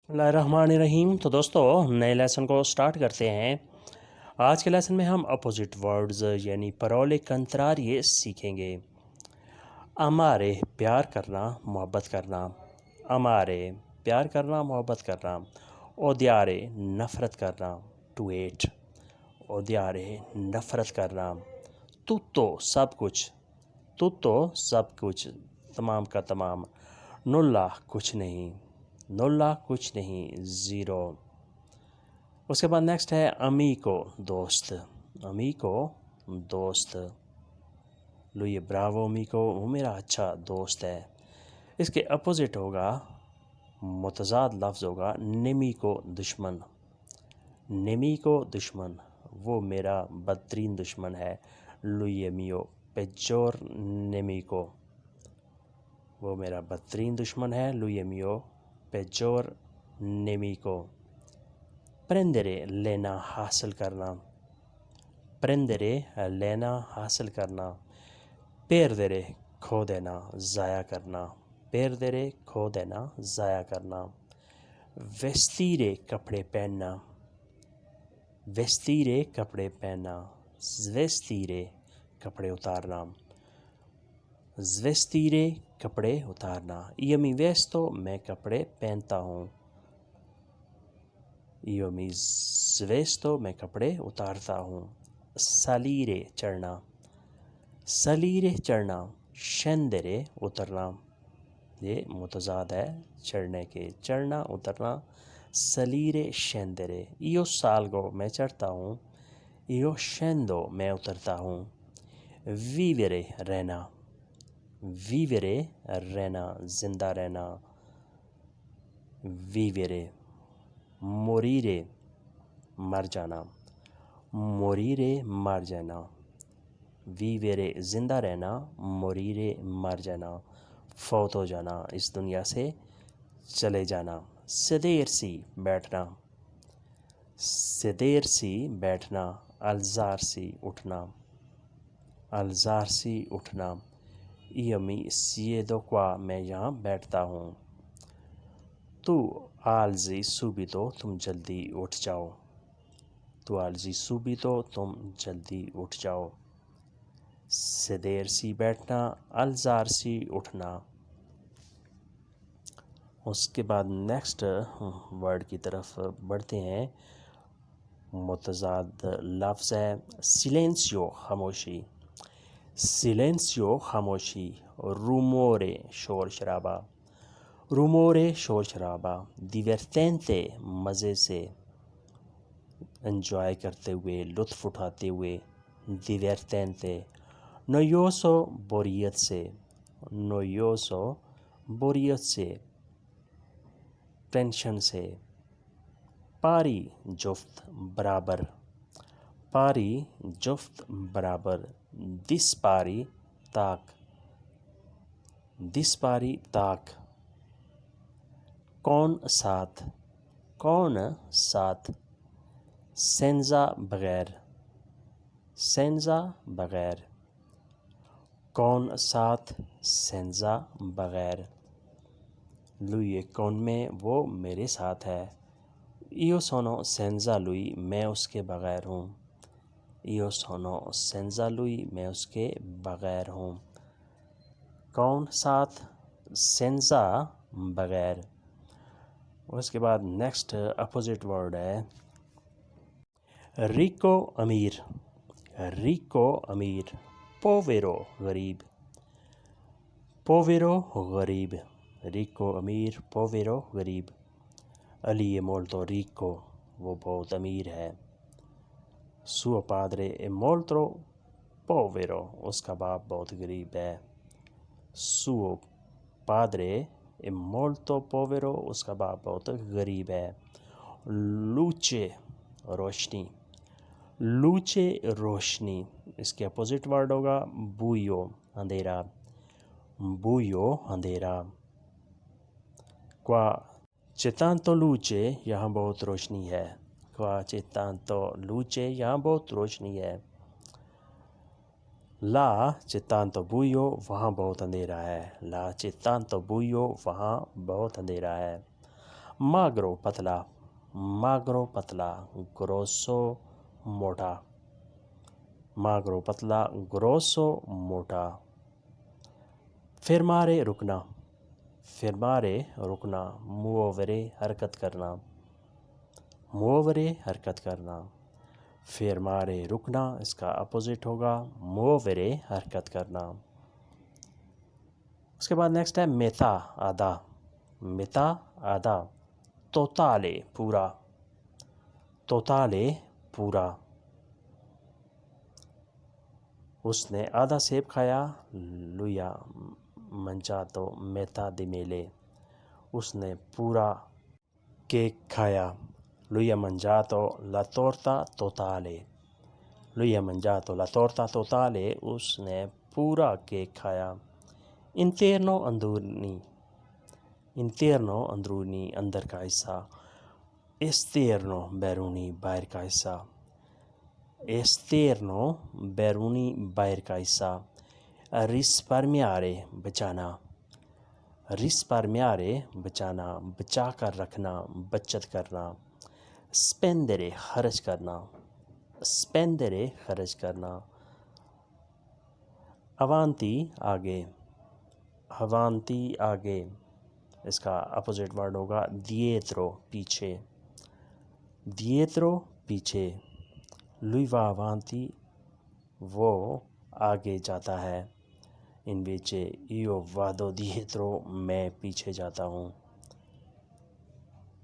बिस्मिल्लाहिर्रहमानिर्रहीम। तो दोस्तों नए लेसन को स्टार्ट करते हैं। आज के लेसन में हम अपोजिट वर्ड्स यानी परौले कंतरारिये सीखेंगे। हमारे प्यार करना, मोहब्बत करना। हमारे प्यार करना, मोहब्बत करना। ओदियारे नफ़रत करना, टू हेट। ओदियारे नफ़रत करना। तुत्तो सब कुछ, तुत्तो सब कुछ, तमाम का तमाम। नुल्ला कुछ नहीं, नुल्ला कुछ नहीं, ज़ीरो। उसके बाद नेक्स्ट है अमीको दोस्त, अमीको दोस्त। लुई ब्रावो अमीको, वो मेरा अच्छा दोस्त है। इसके अपोजिट होगा, मुतज़ाद लफ्ज़ होगा नेमीको दुश्मन, नेमीको दुश्मन, वो मेरा बदतरीन दुश्मन है। लुई मियो पेजोर नेमीको, वो मेरा बदतरीन दुश्मन है। लुई मियो पेजोर नेमीको। प्रेंदरे लेना हासिल करना, प्रेंदरे लेना हासिल करना। पेरदरे खो देना, ज़ाया करना, पेरदरे खो देना, ज़ाया करना। वेस्तीरे कपड़े पहनना, वेस्तीरे कपड़े पहनना, वेस्तीरे कपड़े उतारना, वेस्तीरे कपड़े उतारना। यमी वेस्तो मैं कपड़े पहनता हूँ, यो मी ज़्वेस्तो मैं कपड़े उतारता हूँ। सलीरे चढ़ना, सलीरे चढ़ना। शेंदरे उतरना, ये मुतज़ाद है चढ़ने के, चढ़ना उतरना। सलीरे शेंदरे। यो सालगो मैं चढ़ता हूँ, यो शेंदो मैं उतरता हूँ। वीवेरे रहना, वीवेरे रहना, ज़िंदा रहना। वीवेरे। मोरीरे मर जाना, मोरीरे मर जाना। वीवेरे ज़िंदा रहना, मोरीरे मर जाना, फौत हो जाना, इस दुनिया से चले जाना। सदेर सी बैठना, सदेर सी बैठना। अलजार सी उठना, अलजार सी उठना। यमी सिएदो क्वा मैं यहाँ बैठता हूँ। तू आलजी सूबितो तुम जल्दी उठ जाओ, तू आलजी सूबितो तुम जल्दी उठ जाओ। सदेर सी बैठना, अलजार सी उठना। उसके बाद नेक्स्ट वर्ड की तरफ बढ़ते हैं। मुतज़ाद लफ्ज़ है सिलेंसियो खामोशी, सिलेंसियो खामोशी। रूमोरे शोर शराबा, रूमोरे शोर शराबा। दिवर्टेंटे मज़े से, एंजॉय करते हुए, लुत्फ़ उठाते हुए। दिवर्टेंटे। नोयोसो बोरियत से, नोयोसो बोरियत से, टेंशन से। पारी जुफ्त बराबर, पारी जुफ्त बराबर। दिसपारी ताक, दिसपारी ताक। कौन साथ, कौन साथ। सेंजा बगैर, सेंजा बगैर। कौन साथ, सेंजा बगैर। लुई कौन में, वो मेरे साथ है। इयो सोनो सेंजा लुई, मैं उसके बगैर हूँ। इयो सोनो सेंजा लुई, मैं उसके बगैर हूँ। कौन साथ, सेंजा बगैर। उसके बाद नेक्स्ट अपोजिट वर्ड है रिको अमीर, रिको अमीर। पोवेरो गरीब, पोवेरो गरीब। रिको अमीर, पोवेरो गरीब। अली ए मोल्तो रिको, वो बहुत अमीर है। सुओ पादरे ए मोल्तो पोवेरो, उसका बाप बहुत गरीब है। सुओ पादरे ए मोल्तो पोवेरो, उसका बाप बहुत गरीब है। लूचे रोशनी, लूचे रोशनी। इसके अपोजिट वर्ड होगा बूयो अंधेरा, बूयो अंधेरा। क्वा चितांतो लूचे, यहाँ बहुत रोशनी है। क्वा चितांतो लूचे, यहाँ बहुत रोशनी है। ला चितांतो बूयो, वहाँ बहुत अंधेरा है। ला चितांतो बूयो, वहाँ बहुत अंधेरा है। magro پتلا, magro پتلا, grosso موٹا, magro پتلا, grosso موٹا. fermare رکنا, fermare رکنا, muovere حرکت کرنا, muovere حرکت کرنا. fermare رکنا, اس کا اپوزٹ ہوگا muovere حرکت کرنا. اس کے بعد نیکسٹ ہے metà آدھا, metà آدھا, totale پورا, totale پورا. اس نے آدھا سیب کھایا, lui ha mangiato metà di mele, اس نے پورا کیک کھایا. lui ha mangiato la torta totale, lui ha mangiato la torta totale, اس نے پورا کیک کھایا. interno اندرونی, interno اندرونی اندر کا حصہ, esterno بیرونی باہر کا حصہ, esterno بیرونی باہر کا حصہ. risparmiare بچانا, risparmiare بچانا, بچا کر رکھنا, بچت کرنا. spendere خرچ کرنا, spendere خرچ کرنا. avanti آگے, avanti آگے, اس کا اپوزٹ ورڈ ہوگا dietro پیچھے, dietro پیچھے. lui va avanti وہ آگے جاتا ہے, invece io vado dietro میں پیچھے جاتا ہوں.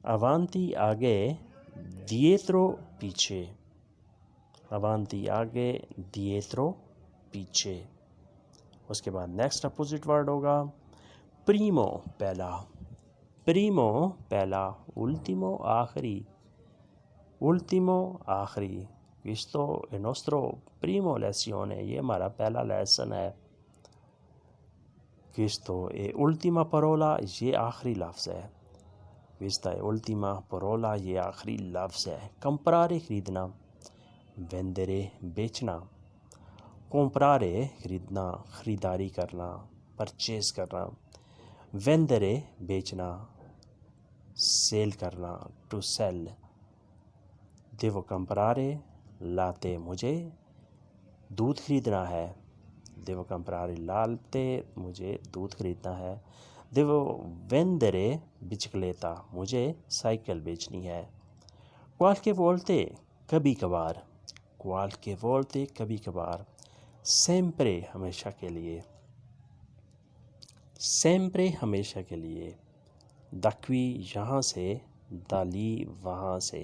avanti آگے, dietro پیچھے, avanti آگے, dietro پیچھے. اس کے بعد نیکسٹ اپوزٹ ورڈ ہوگا primo پہلا, primo پہلا, ultimo آخری, ultimo آخری. questo è nostro primo lezione, یہ ہمارا پہلا لیسن ہے. questo è ultima parola, یہ آخری لفظ ہے. questa è ultima parola, یہ آخری لفظ ہے. comprare خریدنا, vendere بیچنا, comprare خریدنا, خریداری کرنا, پرچیز کرنا. vendere بیچنا, سیل کرنا, to sell. devo comprare latte, مجھے دودھ خریدنا ہے, devo comprare latte, مجھے دودھ خریدنا ہے. devo vendere bicicletta, مجھے سائیکل بیچنی ہے. qualche volte کبھی کبھار, qualche volte کبھی کبھار. sempre ہمیشہ کے لیے, sempre ہمیشہ کے لیے. da qui یہاں سے, da lì وہاں سے,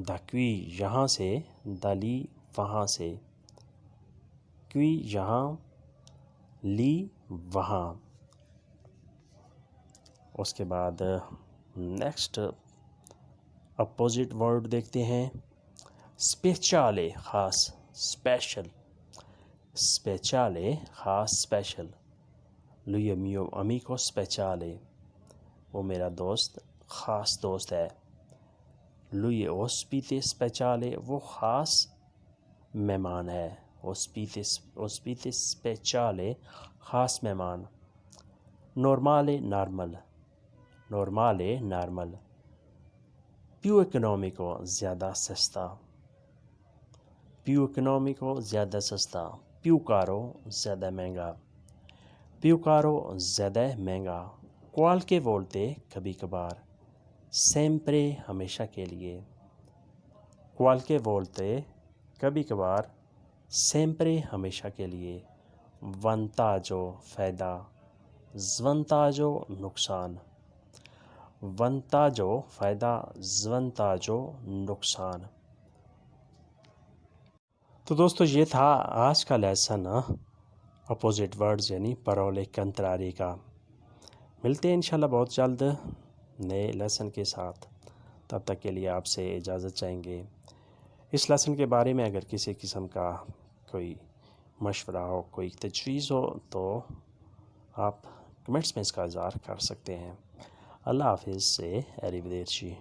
da qui یہاں سے, da lì وہاں سے. qui یہاں, lì وہاں. اس کے بعد نیکسٹ اپوزٹ ورڈ دیکھتے ہیں speciale خاص, special, speciale خاص, special. lui è mio amico speciale, وہ میرا دوست خاص دوست ہے. lui è ospite speciale, وہ خاص مہمان ہے. ospite speciale خاص مہمان. normale normal, normale normal. più economico زیادہ سستا, più economico زیادہ سستا. più caro زیادہ مہنگا, più caro زیادہ مہنگا. qualche volte کبھی کبھار. sempre ہمیشہ کے لیے, qualche volte کبھی کبھار, sempre ہمیشہ کے لیے. vantaggio فائدہ, svantaggio نقصان, vantaggio فائدہ, svantaggio نقصان. تو دوستو یہ تھا آج کا لیسن اپوزٹ ورڈز یعنی پرولے کنتراری کا. ملتے ہیں انشاءاللہ بہت جلد نئے لیسن کے ساتھ. تب تک کے لیے آپ سے اجازت چاہیں گے. اس لیسن کے بارے میں اگر کسی قسم کا کوئی مشورہ ہو, کوئی تجویز ہو, تو آپ کمنٹس میں اس کا اظہار کر سکتے ہیں. اللہ حافظ سے arrivederci.